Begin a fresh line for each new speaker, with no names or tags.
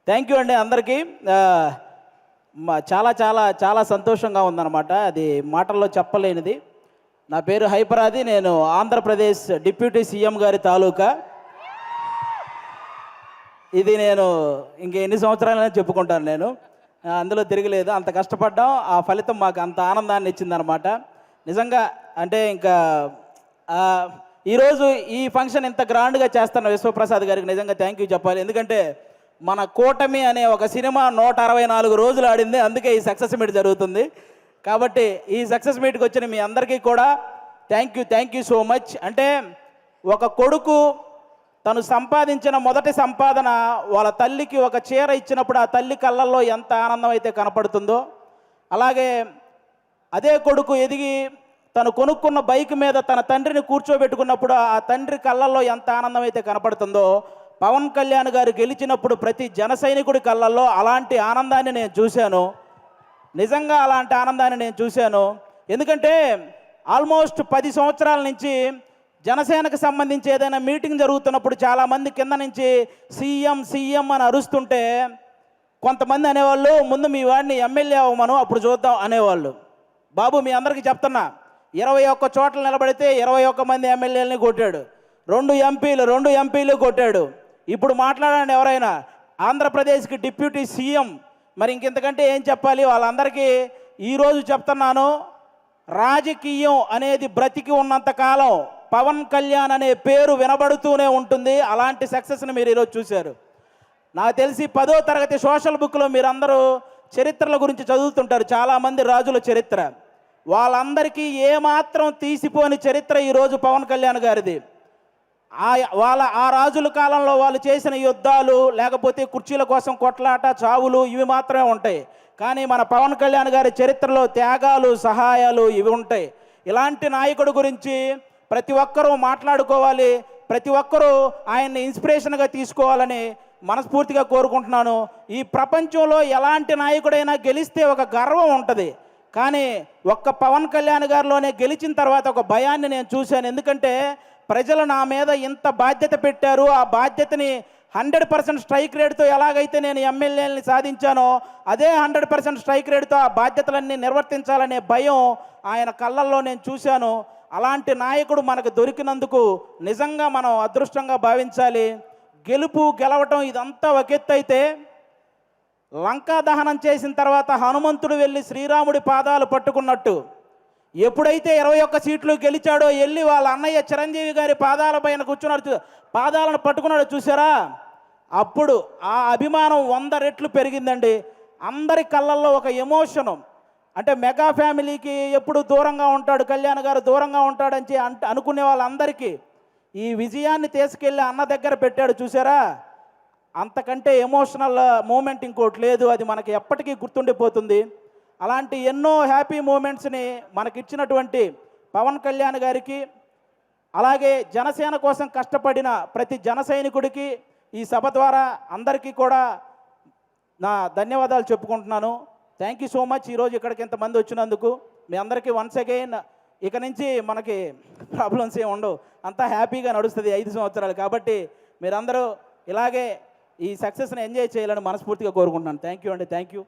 Thank you అండి అందరికీ. చాలా చాలా చాలా సంతోషంగా ఉందన్నమాట. అది మాటల్లో చెప్పలేనిది. నా పేరు హైపరాది. నేను ఆంధ్రప్రదేశ్ డిప్యూటీ సీఎం గారి తాలూకా. ఇది నేను ఇంక ఎన్ని సంవత్సరాలైనా చెప్పుకుంటాను. నేను అందులో తిరగలేదు. అంత కష్టపడ్డాం, ఆ ఫలితం మాకు అంత ఆనందాన్ని ఇచ్చిందనమాట. నిజంగా అంటే ఇంకా ఈరోజు ఈ ఫంక్షన్ ఇంత గ్రాండ్గా చేస్తున్న విశ్వప్రసాద్ గారికి నిజంగా థ్యాంక్ యూ చెప్పాలి. ఎందుకంటే మన కూటమి అనే ఒక సినిమా 164 రోజులు ఆడింది, అందుకే ఈ సక్సెస్ మీట్ జరుగుతుంది. కాబట్టి ఈ సక్సెస్ మీట్కి వచ్చిన మీ అందరికీ కూడా థ్యాంక్ యూ సో మచ్. అంటే ఒక కొడుకు తను సంపాదించిన మొదటి సంపాదన వాళ్ళ తల్లికి ఒక చీర ఇచ్చినప్పుడు ఆ తల్లి కళ్ళల్లో ఎంత ఆనందం అయితే కనపడుతుందో, అలాగే అదే కొడుకు ఎదిగి తను కొనుక్కున్న బైక్ మీద తన తండ్రిని కూర్చోబెట్టుకున్నప్పుడు ఆ తండ్రి కళ్ళల్లో ఎంత ఆనందం అయితే కనపడుతుందో, పవన్ కళ్యాణ్ గారు గెలిచినప్పుడు ప్రతి జన సైనికుడి కళ్ళల్లో అలాంటి ఆనందాన్ని నేను చూశాను. నిజంగా అలాంటి ఆనందాన్ని నేను చూశాను. ఎందుకంటే ఆల్మోస్ట్ 10 సంవత్సరాల నుంచి జనసేనకు సంబంధించి ఏదైనా మీటింగ్ జరుగుతున్నప్పుడు చాలామంది కింద నుంచి సీఎం అని అరుస్తుంటే కొంతమంది అనేవాళ్ళు, ముందు మీ వాడిని ఎమ్మెల్యే అవ్వమను అప్పుడు చూద్దాం అనేవాళ్ళు. బాబు మీ అందరికీ చెప్తున్నా, 21 చోట్ల నిలబడితే 21 మంది ఎమ్మెల్యేలని కొట్టాడు, 2 ఎంపీలు కొట్టాడు. ఇప్పుడు మాట్లాడండి ఎవరైనా, ఆంధ్రప్రదేశ్కి డిప్యూటీ సీఎం, మరి ఇంకెంతకంటే ఏం చెప్పాలి? వాళ్ళందరికీ ఈరోజు చెప్తున్నాను, రాజకీయం అనేది బ్రతికి ఉన్నంతకాలం పవన్ కళ్యాణ్ అనే పేరు వినబడుతూనే ఉంటుంది. అలాంటి సక్సెస్ని మీరు ఈరోజు చూశారు. నాకు తెలిసి 10వ తరగతి సోషల్ బుక్లో మీరందరూ చరిత్రల గురించి చదువుతుంటారు, చాలామంది రాజుల చరిత్ర. వాళ్ళందరికీ ఏమాత్రం తీసిపోని చరిత్ర ఈరోజు పవన్ కళ్యాణ్ గారిది. ఆ రాజుల కాలంలో వాళ్ళు చేసిన యుద్ధాలు, లేకపోతే కుర్చీల కోసం కొట్లాట, చావులు ఇవి మాత్రమే ఉంటాయి. కానీ మన పవన్ కళ్యాణ్ గారి చరిత్రలో త్యాగాలు, సహాయాలు ఇవి ఉంటాయి. ఇలాంటి నాయకుడి గురించి ప్రతి ఒక్కరూ మాట్లాడుకోవాలి, ప్రతి ఒక్కరూ ఆయన్ని ఇన్స్పిరేషన్గా తీసుకోవాలని మనస్ఫూర్తిగా కోరుకుంటున్నాను. ఈ ప్రపంచంలో ఎలాంటి నాయకుడైనా గెలిస్తే ఒక గర్వం ఉంటుంది, కానీ ఒక్క పవన్ కళ్యాణ్ గారిలోనే గెలిచిన తర్వాత ఒక భయాన్ని నేను చూశాను. ఎందుకంటే ప్రజలు నా మీద ఇంత బాధ్యత పెట్టారు, ఆ బాధ్యతని 100% స్ట్రైక్ రేట్తో ఎలాగైతే నేను ఎమ్మెల్యేలని సాధించానో అదే 100% స్ట్రైక్ రేట్తో ఆ బాధ్యతలన్నీ నిర్వర్తించాలనే భయం ఆయన కళ్ళల్లో నేను చూశాను. అలాంటి నాయకుడు మనకు దొరికినందుకు నిజంగా మనం అదృష్టంగా భావించాలి. గెలవటం ఇదంతా ఒక ఎత్తు అయితే, లంకా దహనం చేసిన తర్వాత హనుమంతుడు వెళ్ళి శ్రీరాముడి పాదాలు పట్టుకున్నట్టు ఎప్పుడైతే 21 సీట్లు గెలిచాడో వెళ్ళి వాళ్ళ అన్నయ్య చిరంజీవి గారి పాదాల పైన కూర్చున్నాడు, పాదాలను పట్టుకున్నాడు చూసారా, అప్పుడు ఆ అభిమానం 100 రెట్లు పెరిగిందండి. అందరి కళ్ళల్లో ఒక ఎమోషను. అంటే మెగా ఫ్యామిలీకి ఎప్పుడు దూరంగా ఉంటాడు కళ్యాణ్ గారు, దూరంగా ఉంటాడని అనుకునే వాళ్ళందరికీ ఈ విజయాన్ని తీసుకెళ్ళి అన్న దగ్గర పెట్టాడు చూసారా, అంతకంటే ఎమోషనల్ మూమెంట్ ఇంకోటి లేదు. అది మనకి ఎప్పటికీ గుర్తుండిపోతుంది. అలాంటి ఎన్నో హ్యాపీ మూమెంట్స్ని మనకిచ్చినటువంటి పవన్ కళ్యాణ్ గారికి, అలాగే జనసేన కోసం కష్టపడిన ప్రతి జన సైనికుడికి ఈ సభ ద్వారా అందరికీ కూడా నా ధన్యవాదాలు చెప్పుకుంటున్నాను. Thank you so much. ఈరోజు ఇక్కడికి ఇంతమంది వచ్చినందుకు మీ అందరికీ వన్స్ అగైన్. ఇక నుంచి మనకి ప్రాబ్లమ్స్ ఏమి ఉండవు, అంతా హ్యాపీగా నడుస్తుంది 5 సంవత్సరాలు. కాబట్టి మీరందరూ ఇలాగే ఈ సక్సెస్ని ఎంజాయ్ చేయాలని మనస్ఫూర్తిగా కోరుకుంటున్నాను. థ్యాంక్ యూ అండి, థ్యాంక్ యూ.